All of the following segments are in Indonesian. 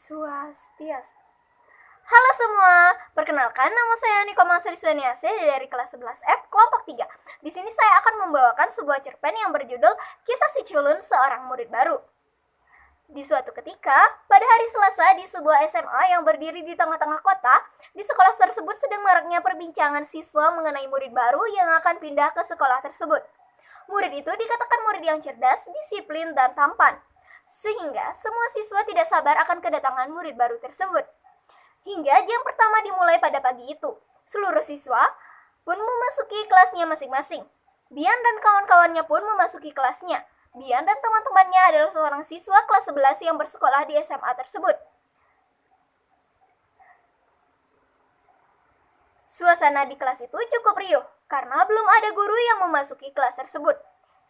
Swastiastu. Halo semua, perkenalkan nama saya Niko Sriswaniase dari kelas 11F kelompok 3. Di sini saya akan membawakan sebuah cerpen yang berjudul Kisah Si Culun Seorang Murid Baru. Di suatu ketika, pada hari Selasa di sebuah SMA yang berdiri di tengah-tengah kota, di sekolah tersebut sedang maraknya perbincangan siswa mengenai murid baru yang akan pindah ke sekolah tersebut. Murid itu dikatakan murid yang cerdas, disiplin, dan tampan. Sehingga semua siswa tidak sabar akan kedatangan murid baru tersebut. Hingga jam pertama dimulai pada pagi itu, seluruh siswa pun memasuki kelasnya masing-masing. Bian dan kawan-kawannya pun memasuki kelasnya. Bian dan teman-temannya adalah seorang siswa kelas 11 yang bersekolah di SMA tersebut. Suasana di kelas itu cukup riuh, karena belum ada guru yang memasuki kelas tersebut.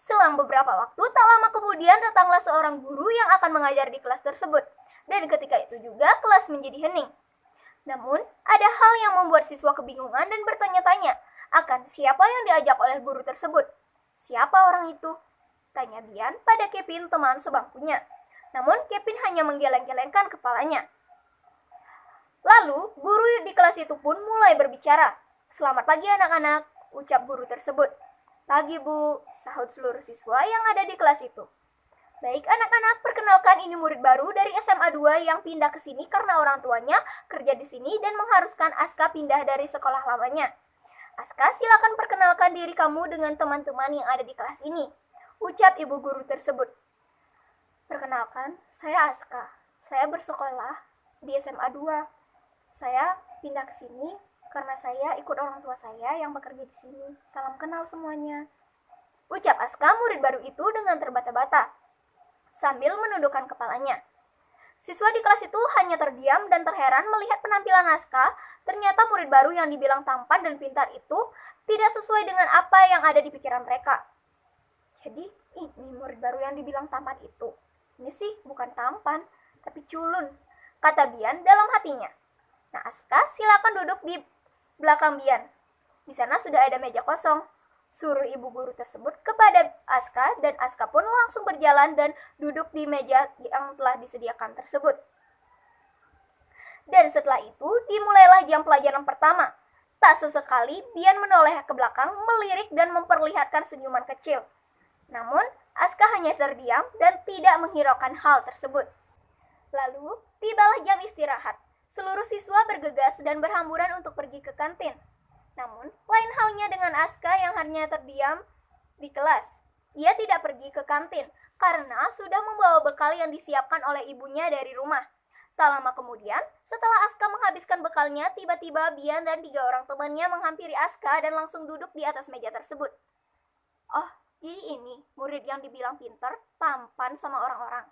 Selang beberapa waktu, tak lama kemudian datanglah seorang guru yang akan mengajar di kelas tersebut. Dan ketika itu juga kelas menjadi hening. Namun, ada hal yang membuat siswa kebingungan dan bertanya-tanya akan siapa yang diajak oleh guru tersebut. Siapa orang itu? Tanya Bian pada Kevin, teman sebangkunya. Namun, Kevin hanya menggeleng-gelengkan kepalanya. Lalu, guru di kelas itu pun mulai berbicara. "Selamat pagi anak-anak," ucap guru tersebut. "Pagi Bu," sahut seluruh siswa yang ada di kelas itu. "Baik anak-anak, perkenalkan ini murid baru dari SMA 2 yang pindah ke sini karena orang tuanya kerja di sini dan mengharuskan Aska pindah dari sekolah lamanya. Aska, silakan perkenalkan diri kamu dengan teman-teman yang ada di kelas ini," ucap ibu guru tersebut. "Perkenalkan, saya Aska. Saya bersekolah di SMA 2. Saya pindah ke sini karena saya ikut orang tua saya yang bekerja di sini. Salam kenal semuanya," ucap Aska murid baru itu dengan terbata-bata sambil menundukkan kepalanya. Siswa di kelas itu hanya terdiam dan terheran melihat penampilan Aska. Ternyata murid baru yang dibilang tampan dan pintar itu tidak sesuai dengan apa yang ada di pikiran mereka. Jadi ini murid baru yang dibilang tampan itu. Ini sih bukan tampan, tapi culun, kata Bian dalam hatinya. "Nah Aska, silakan duduk di belakang Bian. Di sana sudah ada meja kosong," suruh ibu guru tersebut kepada Aska, dan Aska pun langsung berjalan dan duduk di meja yang telah disediakan tersebut. Dan setelah itu dimulailah jam pelajaran pertama. Tak sesekali Bian menoleh ke belakang, melirik dan memperlihatkan senyuman kecil. Namun Aska hanya terdiam dan tidak menghiraukan hal tersebut. Lalu tibalah jam istirahat. Seluruh siswa bergegas dan berhamburan untuk pergi ke kantin. Namun, lain halnya dengan Aska yang hanya terdiam di kelas. Ia tidak pergi ke kantin karena sudah membawa bekal yang disiapkan oleh ibunya dari rumah. Tak lama kemudian, setelah Aska menghabiskan bekalnya, tiba-tiba Bian dan 3 orang temannya menghampiri Aska dan langsung duduk di atas meja tersebut. "Oh, jadi ini murid yang dibilang pintar, tampan sama orang-orang,"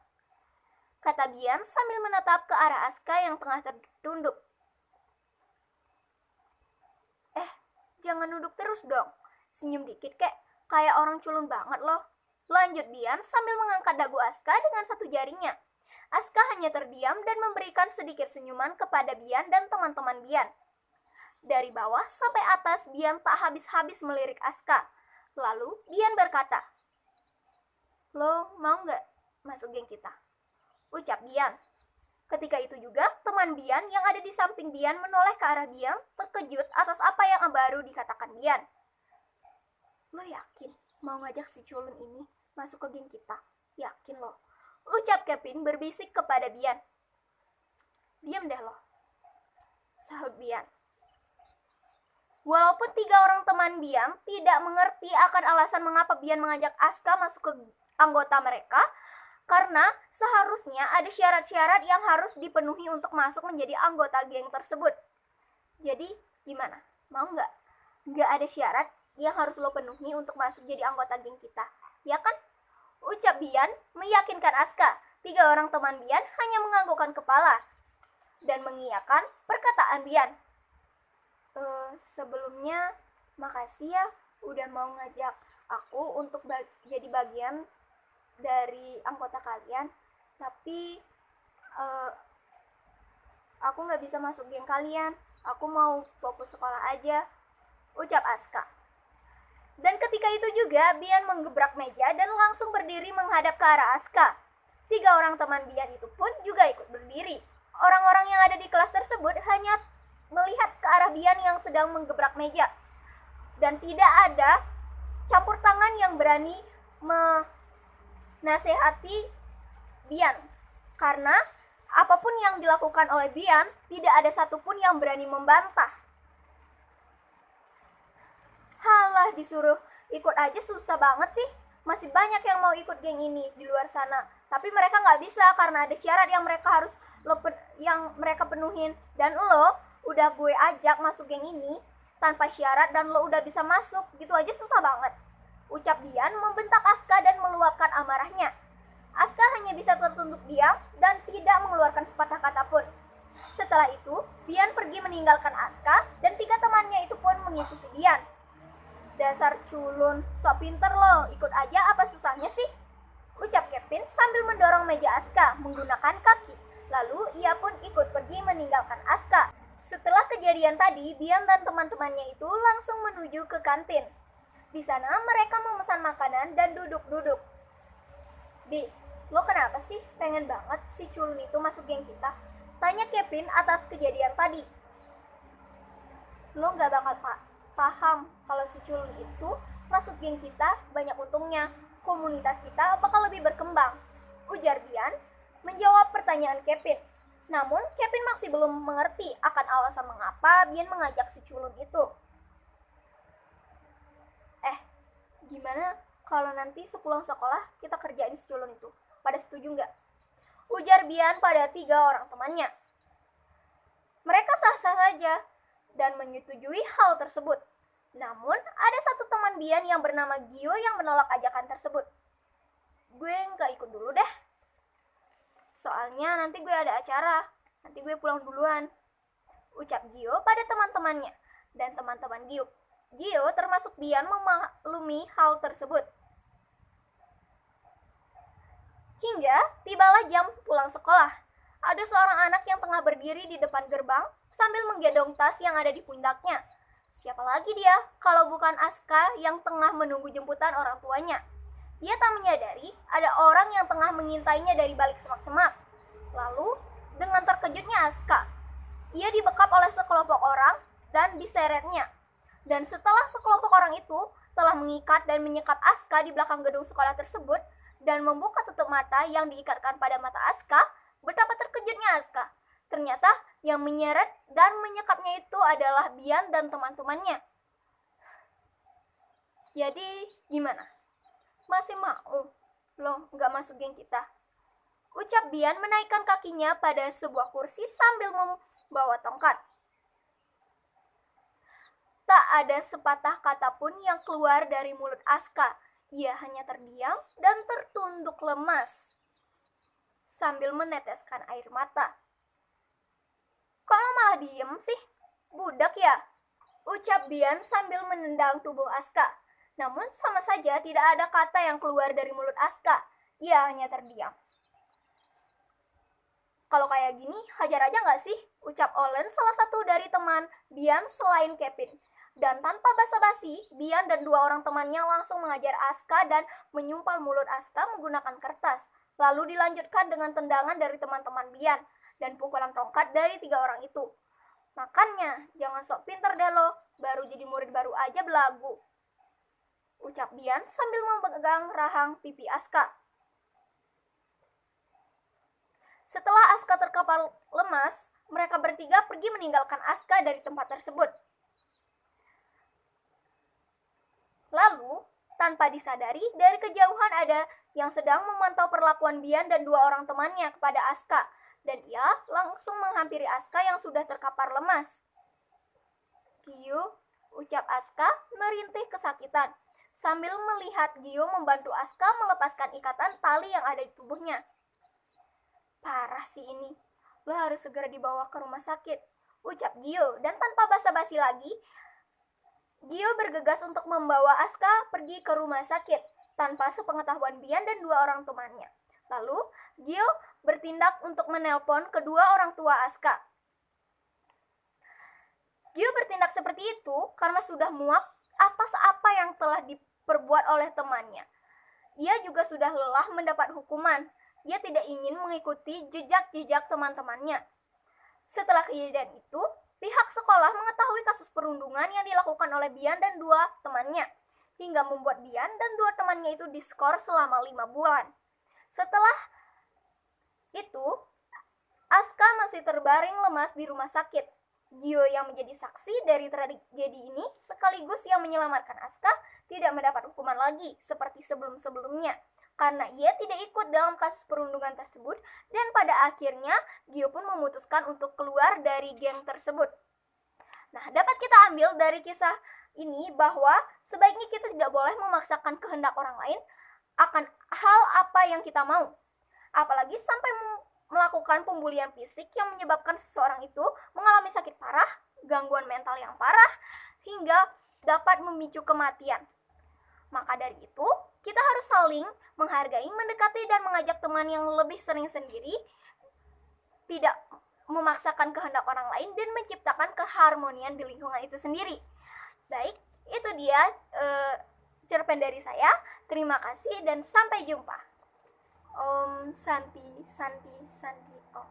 kata Bian sambil menatap ke arah Aska yang tengah tertunduk. "Jangan duduk terus dong, senyum dikit kek, kayak orang culun banget loh," lanjut Bian sambil mengangkat dagu Aska dengan satu jarinya. Aska hanya terdiam dan memberikan sedikit senyuman kepada Bian dan teman-teman Bian. Dari bawah sampai atas Bian tak habis-habis melirik Aska. Lalu Bian berkata, "Lo mau gak masuk geng kita?" ucap Bian. Ketika itu juga, teman Bian yang ada di samping Bian menoleh ke arah Bian, terkejut atas apa yang baru dikatakan Bian. "Lo yakin mau ngajak si culun ini masuk ke geng kita? Yakin lo?" ucap Kevin berbisik kepada Bian. "Diam deh lo," sahut Bian. Walaupun 3 orang teman Bian tidak mengerti akan alasan mengapa Bian mengajak Aska masuk ke anggota mereka, karena seharusnya ada syarat-syarat yang harus dipenuhi untuk masuk menjadi anggota geng tersebut. Jadi gimana? Mau nggak? Nggak ada syarat yang harus lo penuhi untuk masuk jadi anggota geng kita, ya kan? Ucap Bian meyakinkan Aska. 3 orang teman Bian hanya menganggukkan kepala dan mengiyakan perkataan Bian. Sebelumnya makasih ya udah mau ngajak aku untuk jadi bagian dari anggota kalian, tapi aku nggak bisa masuk geng kalian. Aku mau fokus sekolah aja," ucap Aska. Dan ketika itu juga Bian menggebrak meja dan langsung berdiri menghadap ke arah Aska. 3 orang teman Bian itu pun juga ikut berdiri. di kelas tersebut hanya melihat ke arah Bian yang sedang menggebrak meja. Dan tidak ada campur tangan yang berani menasehati Bian. Karena apapun yang dilakukan oleh Bian, tidak ada satupun yang berani membantah. Halah, disuruh ikut aja susah banget sih. Masih banyak yang mau ikut geng ini di luar sana. Tapi mereka nggak bisa karena ada syarat yang mereka penuhin. Dan lo udah gue ajak masuk geng ini tanpa syarat dan lo udah bisa masuk. Gitu aja susah banget. Ucap Bian membentak Aska dan meluapkan amarahnya. Aska hanya bisa tertunduk diam dan tidak mengeluarkan sepatah kata pun. Setelah itu, Bian pergi meninggalkan Aska dan 3 temannya itu pun mengikuti Bian. Dasar culun, sok pinter lo, ikut aja apa susahnya sih? Ucap Kevin sambil mendorong meja Aska menggunakan kaki. Lalu ia pun ikut pergi meninggalkan Aska. Setelah kejadian tadi, Bian dan teman-temannya itu langsung menuju ke kantin. Di sana mereka memesan makanan dan duduk-duduk. Bi, lo kenapa sih pengen banget si culun itu masuk geng kita? Tanya Kevin atas kejadian tadi. Lo gak bakal paham kalau si culun itu masuk geng kita banyak untungnya. Komunitas kita bakal lebih berkembang, ujar Bian menjawab pertanyaan Kevin. Namun Kevin masih belum mengerti akan alasan mengapa Bian mengajak si culun itu. Gimana kalau nanti sepulang sekolah kita kerja di si culun itu? Pada setuju nggak? Ujar Bian pada 3 orang temannya. Mereka sah-sah saja dan menyetujui hal tersebut. Namun ada satu teman Bian yang bernama Gio yang menolak ajakan tersebut. Gue nggak ikut dulu deh. Soalnya nanti gue ada acara. Nanti gue pulang duluan. Ucap Gio pada teman-temannya dan teman-teman Gio. Gio termasuk Bian memaklumi hal tersebut. Hingga tibalah jam pulang sekolah. Ada seorang anak yang tengah berdiri di depan gerbang sambil menggendong tas yang ada di pundaknya. Siapa lagi dia kalau bukan Aska yang tengah menunggu jemputan orang tuanya. Dia tak menyadari ada orang yang tengah mengintainya dari balik semak-semak. Lalu dengan terkejutnya Aska, ia dibekap oleh sekelompok orang dan diseretnya. Dan setelah sekelompok orang itu telah mengikat dan menyekap Aska di belakang gedung sekolah tersebut dan membuka tutup mata yang diikatkan pada mata Aska, betapa terkejutnya Aska. Ternyata yang menyeret dan menyekapnya itu adalah Bian dan teman-temannya. Jadi gimana? Masih mau lo nggak masuk geng kita? Ucap Bian menaikkan kakinya pada sebuah kursi sambil membawa tongkat. Tak ada sepatah kata pun yang keluar dari mulut Aska. Ia hanya terdiam dan tertunduk lemas sambil meneteskan air mata. Kok lo malah diem sih? Budak ya? Ucap Bian sambil menendang tubuh Aska. Namun sama saja tidak ada kata yang keluar dari mulut Aska. Ia hanya terdiam. Kalau kayak gini, hajar aja gak sih? Ucap Olen, salah satu dari teman Bian selain Kevin. Dan tanpa basa-basi, Bian dan 2 orang temannya langsung mengajar Aska dan menyumpal mulut Aska menggunakan kertas. Lalu dilanjutkan dengan tendangan dari teman-teman Bian dan pukulan tongkat dari 3 orang itu. Makanya, jangan sok pinter deh lo, baru jadi murid baru aja belagu. Ucap Bian sambil memegang rahang pipi Aska. Setelah Aska terkapar lemas, mereka bertiga pergi meninggalkan Aska dari tempat tersebut. Lalu, tanpa disadari, dari kejauhan ada yang sedang memantau perlakuan Bian dan 2 orang temannya kepada Aska. Dan ia langsung menghampiri Aska yang sudah terkapar lemas. Gio, ucap Aska merintih kesakitan. Sambil melihat Gio membantu Aska melepaskan ikatan tali yang ada di tubuhnya. Parah sih ini, lo harus segera dibawa ke rumah sakit, ucap Gio. Dan tanpa basa-basi lagi, Gio bergegas untuk membawa Aska pergi ke rumah sakit tanpa sepengetahuan Bian dan 2 orang temannya. Lalu, Gio bertindak untuk menelpon kedua orang tua Aska. Gio bertindak seperti itu karena sudah muak atas apa yang telah diperbuat oleh temannya. Ia juga sudah lelah mendapat hukuman. Ia tidak ingin mengikuti jejak-jejak teman-temannya. Setelah kejadian itu, pihak sekolah mengetahui kasus perundungan yang dilakukan oleh Bian dan dua temannya, hingga membuat Bian dan dua temannya itu diskor selama 5 bulan. Setelah itu, Aska masih terbaring lemas di rumah sakit. Gio yang menjadi saksi dari tragedi ini sekaligus yang menyelamatkan Aska tidak mendapat hukuman lagi seperti sebelum-sebelumnya karena ia tidak ikut dalam kasus perundungan tersebut dan pada akhirnya Gio pun memutuskan untuk keluar dari geng tersebut. Nah, dapat kita ambil dari kisah ini bahwa sebaiknya kita tidak boleh memaksakan kehendak orang lain akan hal apa yang kita mau. Apalagi sampai melakukan pembulian fisik yang menyebabkan seseorang itu mengalami sakit parah, gangguan mental yang parah, hingga dapat memicu kematian. Maka dari itu, kita harus saling menghargai, mendekati, dan mengajak teman yang lebih sering sendiri, tidak memaksakan kehendak orang lain, dan menciptakan keharmonian di lingkungan itu sendiri. Baik, itu dia cerpen dari saya. Terima kasih dan sampai jumpa. Om Santi Om.